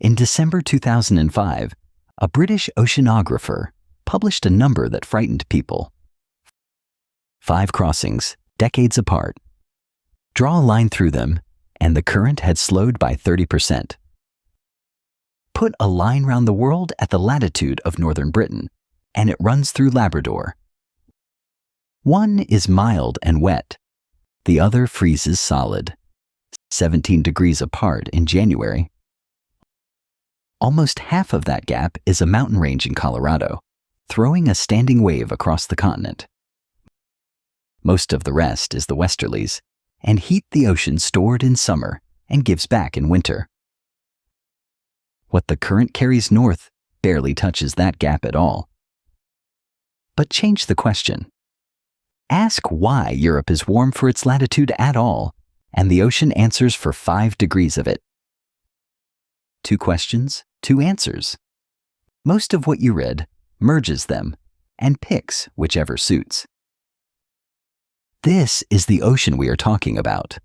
In December 2005, a British oceanographer published a number that frightened people. 5 crossings, decades apart. Draw a line through them, and the current had slowed by 30%. Put a line round the world at the latitude of northern Britain, and it runs through Labrador. One is mild and wet. The other freezes solid, 17 degrees apart in January. Almost half of that gap is a mountain range in Colorado, throwing a standing wave across the continent. Most of the rest is the westerlies, and heat the ocean stored in summer and gives back in winter. What the current carries north barely touches that gap at all. But change the question. Ask why Europe is warm for its latitude at all, and the ocean answers for 5 degrees of it. 2 questions, 2 answers. Most of what you read merges them and picks whichever suits. This is the ocean we are talking about.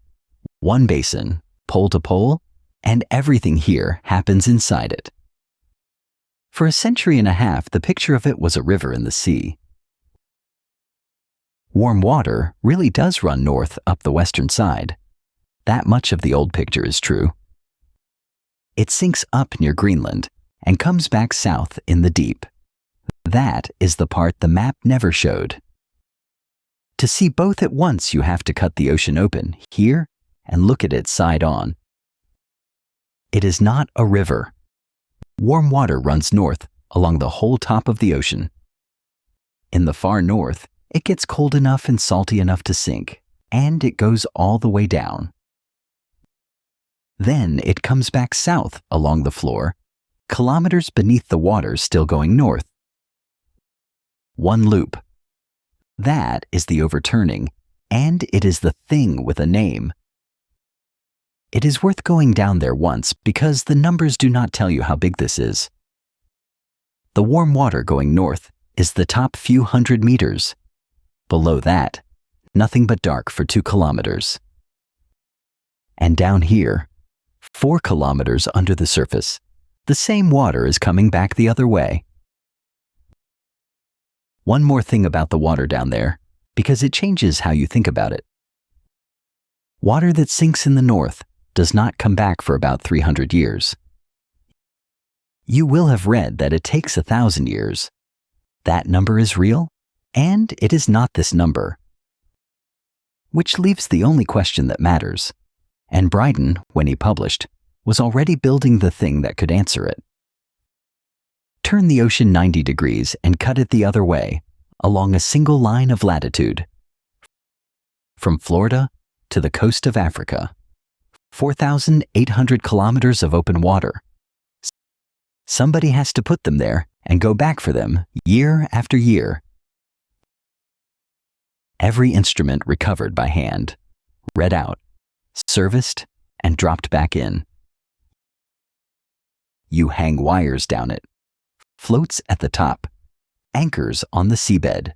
One basin, pole to pole, and everything here happens inside it. For a century and a half, the picture of it was a river in the sea. Warm water really does run north up the western side. That much of the old picture is true. It sinks up near Greenland and comes back south in the deep. That is the part the map never showed. To see both at once, you have to cut the ocean open here and look at it side on. It is not a river. Warm water runs north along the whole top of the ocean. In the far north, it gets cold enough and salty enough to sink, and it goes all the way down. Then it comes back south along the floor, kilometers beneath the water still going north. One loop. That is the overturning, and it is the thing with a name. It is worth going down there once because the numbers do not tell you how big this is. The warm water going north is the top few hundred meters. Below that, nothing but dark for 2 kilometers. And down here, 4 kilometers under the surface, the same water is coming back the other way. One more thing about the water down there, because it changes how you think about it. Water that sinks in the north does not come back for about 300 years. You will have read that it takes 1,000 years. That number is real, and it is not this number. Which leaves the only question that matters, and Bryden, when he published, was already building the thing that could answer it. Turn the ocean 90 degrees and cut it the other way, along a single line of latitude. From Florida to the coast of Africa, 4,800 kilometers of open water. Somebody has to put them there and go back for them year after year. Every instrument recovered by hand, read out, serviced, and dropped back in. You hang wires down it, floats at the top, anchors on the seabed,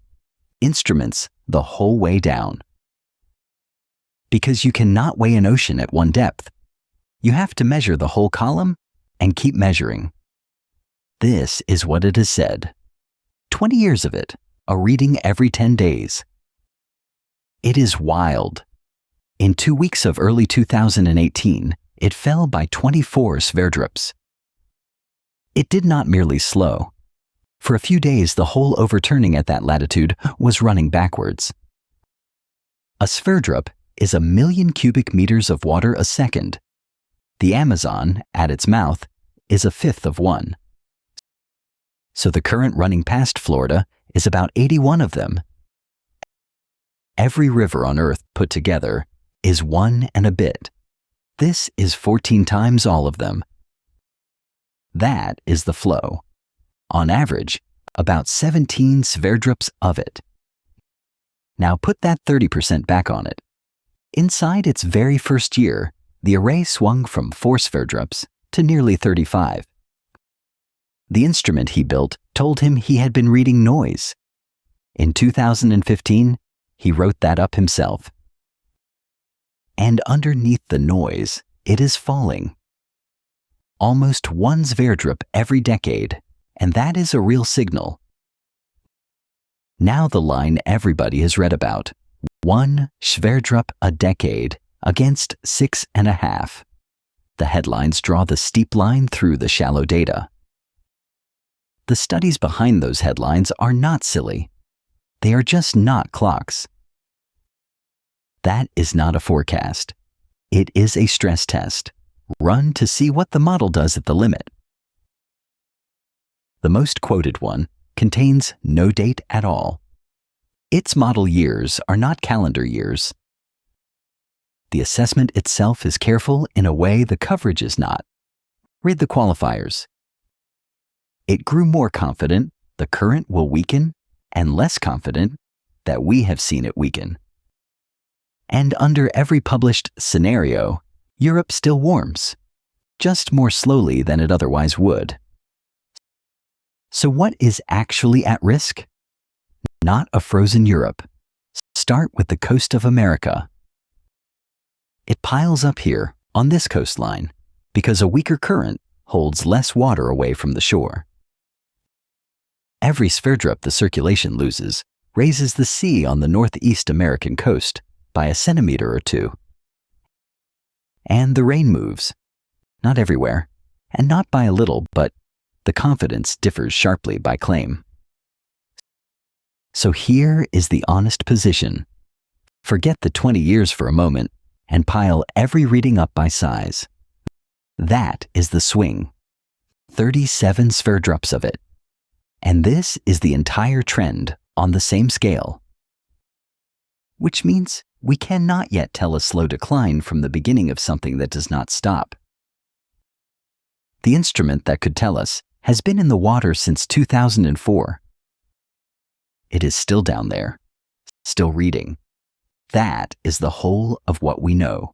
instruments the whole way down. Because you cannot weigh an ocean at one depth. You have to measure the whole column and keep measuring. This is what it is said. 20 years of it, a reading every 10 days. It is wild. In 2 weeks of early 2018, it fell by 24 Sverdrups. It did not merely slow. For a few days, the whole overturning at that latitude was running backwards. A Sverdrup is 1 million cubic meters of water a second. The Amazon, at its mouth, is 1/5 of one. So the current running past Florida is about 81 of them. Every river on Earth put together is 1 and a bit. This is 14 times all of them. That is the flow. On average, about 17 Sverdrups of it. Now put that 30% back on it. Inside its very first year, the array swung from 4 Sverdrups to nearly 35. The instrument he built told him he had been reading noise. In 2015, he wrote that up himself. And underneath the noise, it is falling. almost one Sverdrup every decade, and that is a real signal. Now the line everybody has read about, 1 Sverdrup a decade against 6.5. The headlines draw the steep line through the shallow data. The studies behind those headlines are not silly. They are just not clocks. That is not a forecast. It is a stress test, run to see what the model does at the limit. The most quoted one contains no date at all. Its model years are not calendar years. The assessment itself is careful in a way the coverage is not. Read the qualifiers. It grew more confident the current will weaken and less confident that we have seen it weaken. And under every published scenario, Europe still warms, just more slowly than it otherwise would. So what is actually at risk? Not a frozen Europe. Start with the coast of America. It piles up here on this coastline because a weaker current holds less water away from the shore. Every Sverdrup the circulation loses raises the sea on the northeast American coast by a centimeter or two. And the rain moves, not everywhere, and not by a little, but the confidence differs sharply by claim. So here is the honest position. Forget the 20 years for a moment and pile every reading up by size. That is the swing. 37 Sverdrups of it. And this is the entire trend on the same scale. Which means we cannot yet tell a slow decline from the beginning of something that does not stop. The instrument that could tell us has been in the water since 2004. It is still down there, still reading. That is the whole of what we know.